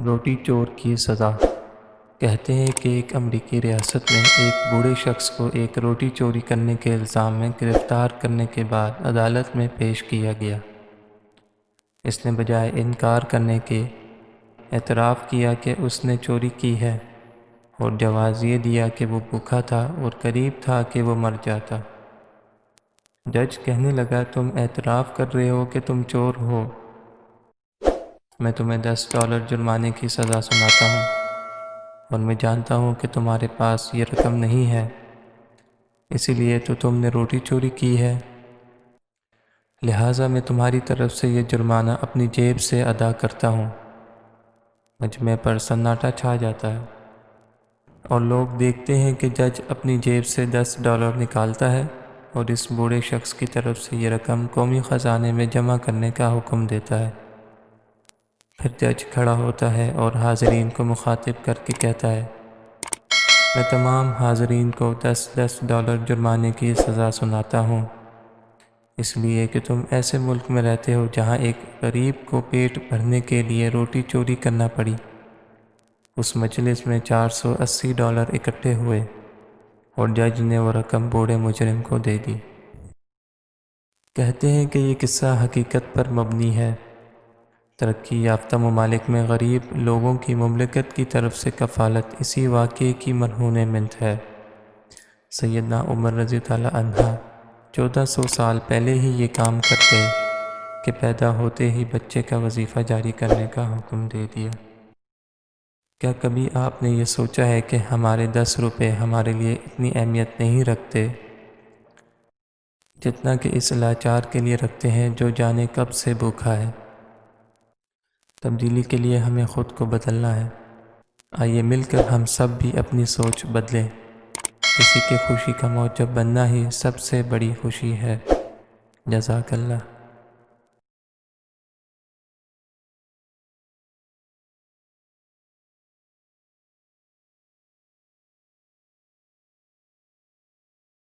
روٹی چور کی سزا۔ کہتے ہیں کہ ایک امریکی ریاست میں ایک بوڑھے شخص کو ایک روٹی چوری کرنے کے الزام میں گرفتار کرنے کے بعد عدالت میں پیش کیا گیا۔ اس نے بجائے انکار کرنے کے اعتراف کیا کہ اس نے چوری کی ہے اور جواز یہ دیا کہ وہ بھوکا تھا اور قریب تھا کہ وہ مر جاتا۔ جج کہنے لگا، تم اعتراف کر رہے ہو کہ تم چور ہو، میں تمہیں $10 جرمانے کی سزا سناتا ہوں، اور میں جانتا ہوں کہ تمہارے پاس یہ رقم نہیں ہے، اسی لیے تو تم نے روٹی چوری کی ہے، لہٰذا میں تمہاری طرف سے یہ جرمانہ اپنی جیب سے ادا کرتا ہوں۔ مجمع پر سناٹا چھا جاتا ہے اور لوگ دیکھتے ہیں کہ جج اپنی جیب سے $10 نکالتا ہے اور اس بوڑھے شخص کی طرف سے یہ رقم قومی خزانے میں جمع کرنے کا حکم دیتا ہے۔ پھر جج کھڑا ہوتا ہے اور حاضرین کو مخاطب کر کے کہتا ہے، میں تمام حاضرین کو $10 جرمانے کی سزا سناتا ہوں، اس لیے کہ تم ایسے ملک میں رہتے ہو جہاں ایک غریب کو پیٹ بھرنے کے لیے روٹی چوری کرنا پڑی۔ اس مجلس میں $480 اکٹھے ہوئے اور جج نے وہ رقم بوڑھے مجرم کو دے دی۔ کہتے ہیں کہ یہ قصہ حقیقت پر مبنی ہے۔ ترقی یافتہ ممالک میں غریب لوگوں کی مملکت کی طرف سے کفالت اسی واقعے کی مرہون منت ہے۔ سیدنا عمر رضی اللہ عنہ 1400 سال پہلے ہی یہ کام کرتے کہ پیدا ہوتے ہی بچے کا وظیفہ جاری کرنے کا حکم دے دیا۔ کیا کبھی آپ نے یہ سوچا ہے کہ ہمارے 10 روپے ہمارے لیے اتنی اہمیت نہیں رکھتے جتنا کہ اس لاچار کے لیے رکھتے ہیں جو جانے کب سے بھوکا ہے؟ تبدیلی کے لیے ہمیں خود کو بدلنا ہے۔ آئیے مل کر ہم سب بھی اپنی سوچ بدلیں۔ کسی کی خوشی کا موجب بننا ہی سب سے بڑی خوشی ہے۔ جزاک اللہ۔